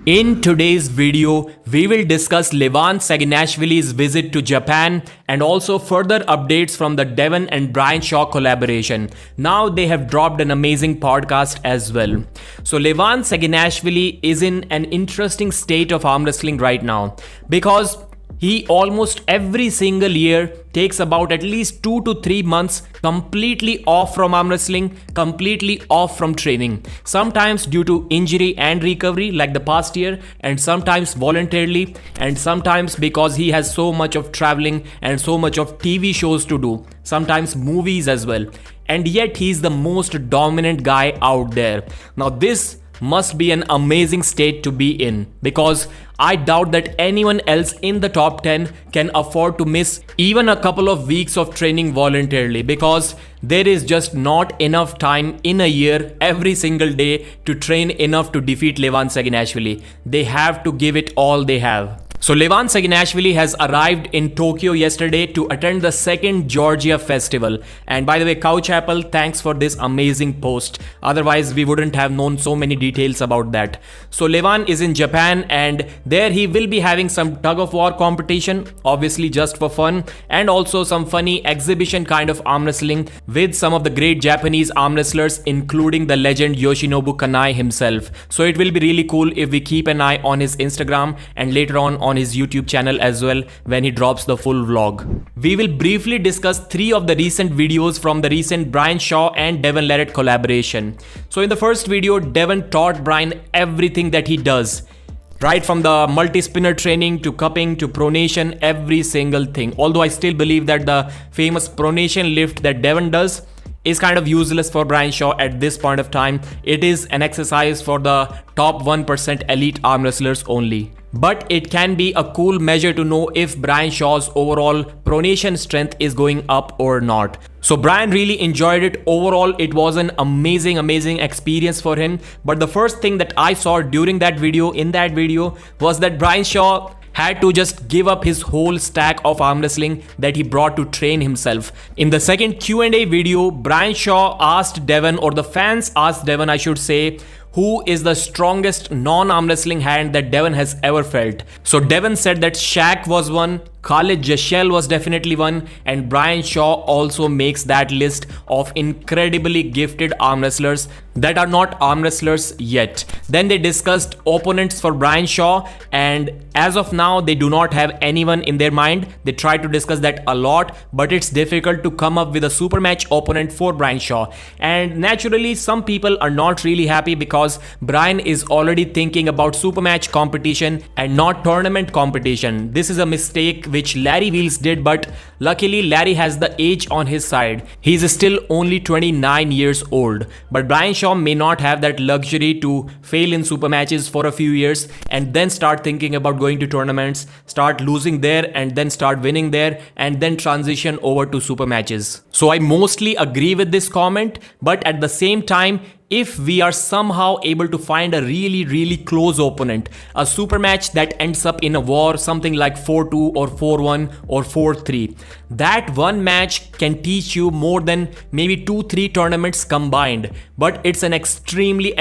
In today's video, we will discuss Levan Saginashvili's visit to Japan and also further updates from the Devon and Brian Shaw collaboration. Now they have dropped an amazing podcast as well. So Levan Saginashvili is in an interesting state of arm wrestling right now because he almost every single year takes about at least 2 to 3 months completely off from arm wrestling, completely off from training. Sometimes due to injury and recovery like the past year, and sometimes voluntarily, and sometimes because he has so much of traveling and so much of TV shows to do, sometimes movies as well. And yet he's the most dominant guy out there. Now this must be an amazing state to be in, because I doubt that anyone else in the top 10 can afford to miss even a couple of weeks of training voluntarily, because there is just not enough time in a year every single day to train enough to defeat Levan Saginashvili. They have to give it all they have. So Levan Saginashvili has arrived in Tokyo yesterday to attend the second Georgia festival. And by the way, Couch Apple, thanks for this amazing post. Otherwise, we wouldn't have known so many details about that. So Levan is in Japan, and there he will be having some tug of war competition, obviously just for fun, and also some funny exhibition kind of arm wrestling with some of the great Japanese arm wrestlers, including the legend Yoshinobu Kanai himself. So it will be really cool if we keep an eye on his Instagram and later on his YouTube channel as well when he drops the full vlog. We will briefly discuss 3 of the recent videos from the recent Brian Shaw and Devon Larratt collaboration. So in the first video, Devon taught Brian everything that he does. Right from the multi-spinner training to cupping to pronation, every single thing. Although I still believe that the famous pronation lift that Devon does is kind of useless for Brian Shaw at this point of time. It is an exercise for the top 1% elite arm wrestlers only. But it can be a cool measure to know if Brian Shaw's overall pronation strength is going up or not. So Brian really enjoyed it. Overall, it was an amazing experience for him. But the first thing that I saw during that video, was that Brian Shaw had to just give up his whole stack of arm wrestling that he brought to train himself. In the second Q&A video, Brian Shaw asked Devon, or the fans asked Devon, I should say, who is the strongest non-arm wrestling hand that Devon has ever felt. So Devon said that Shaq was one, Khalid Jashel was definitely one, and Brian Shaw also makes that list of incredibly gifted arm wrestlers that are not arm wrestlers yet. Then they discussed opponents for Brian Shaw, and as of now they do not have anyone in their mind. They try to discuss that a lot, but it's difficult to come up with a super match opponent for Brian Shaw. And naturally some people are not really happy because Brian is already thinking about super match competition and not tournament competition. This is a mistake which Larry Wheels did, but luckily Larry has the age on his side. He's still only 29 years old, but Brian Shaw may not have that luxury to fail in super matches for a few years and then start thinking about going to tournaments, start losing there and then start winning there, and then transition over to super matches. So I mostly agree with this comment, but at the same time, if we are somehow able to find a really close opponent, a super match that ends up in a war, something like 4-2 or 4-1 or 4-3, that one match can teach you more than maybe 2-3 tournaments combined. But it's an extremely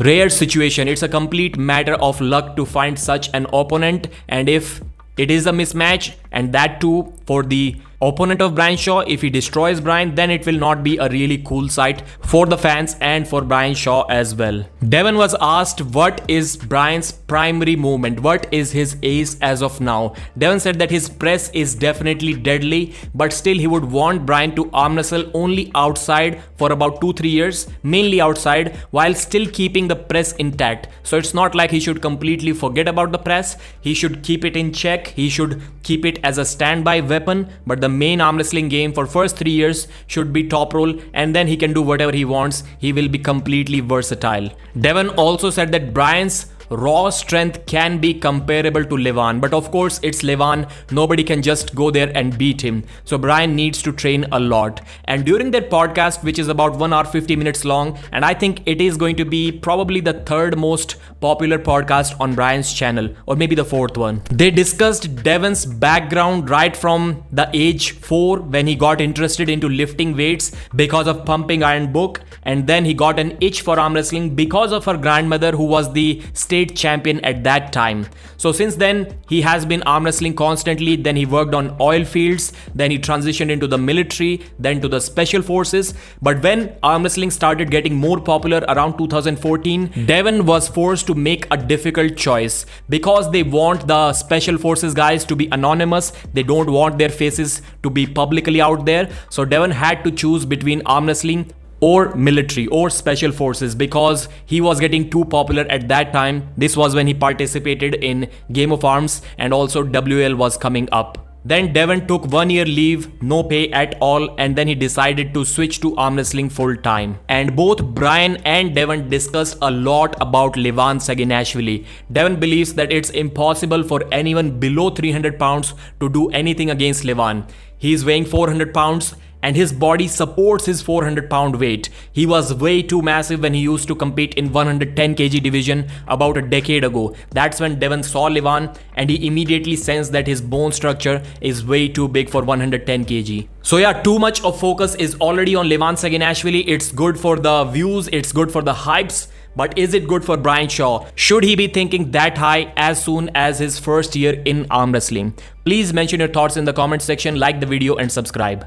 rare situation. It's a complete matter of luck to find such an opponent, and if it is a mismatch, and that too for the opponent of Brian Shaw, if he destroys Brian, then it will not be a really cool sight for the fans and for Brian Shaw as well. Devon was asked what is Brian's primary movement, what is his ace as of now. Devon said that his press is definitely deadly, but still he would want Brian to arm wrestle only outside for about 2-3 years, mainly outside, while still keeping the press intact. So it's not like he should completely forget about the press. He should keep it in check. He should keep it as a standby weapon, but the main arm wrestling game for first 3 years should be top roll, and then he can do whatever he wants. He will be completely versatile. Devon also said that Brian's raw strength can be comparable to Levan, but of course it's Levan. Nobody can just go there and beat him. So Brian needs to train a lot. And during that podcast, which is about 1 hour 50 minutes long, and I think it is going to be probably the 3rd most popular podcast on Brian's channel, or maybe the 4th one, they discussed Devon's background right from the age 4 when he got interested into lifting weights because of Pumping Iron book, and then he got an itch for arm wrestling because of her grandmother, who was the state heavyweight champion at that time. So since then, he has been arm wrestling constantly. Then he worked on oil fields, then he transitioned into the military, then to the special forces. But when arm wrestling started getting more popular around 2014, Devon was forced to make a difficult choice because they want the special forces guys to be anonymous. They don't want their faces to be publicly out there. So Devon had to choose between arm wrestling or military or special forces because he was getting too popular at that time. This was when he participated in Game of Arms and also WL was coming up. Then Devon took 1 year leave, no pay at all, and then he decided to switch to arm wrestling full time. And both Brian and Devon discussed a lot about Levan Saginashvili. Devon believes that it's impossible for anyone below 300 pounds to do anything against Levan. He is weighing 400 pounds and his body supports his 400 pound weight. He was way too massive when he used to compete in 110 kg division about a decade ago. That's when Devon saw Levan and he immediately sensed that his bone structure is way too big for 110 kg. So yeah, too much of focus is already on Levan Saginashvili. It's good for the views, it's good for the hypes. But is it good for Brian Shaw? Should he be thinking that high as soon as his first year in arm wrestling? Please mention your thoughts in the comment section, like the video and subscribe.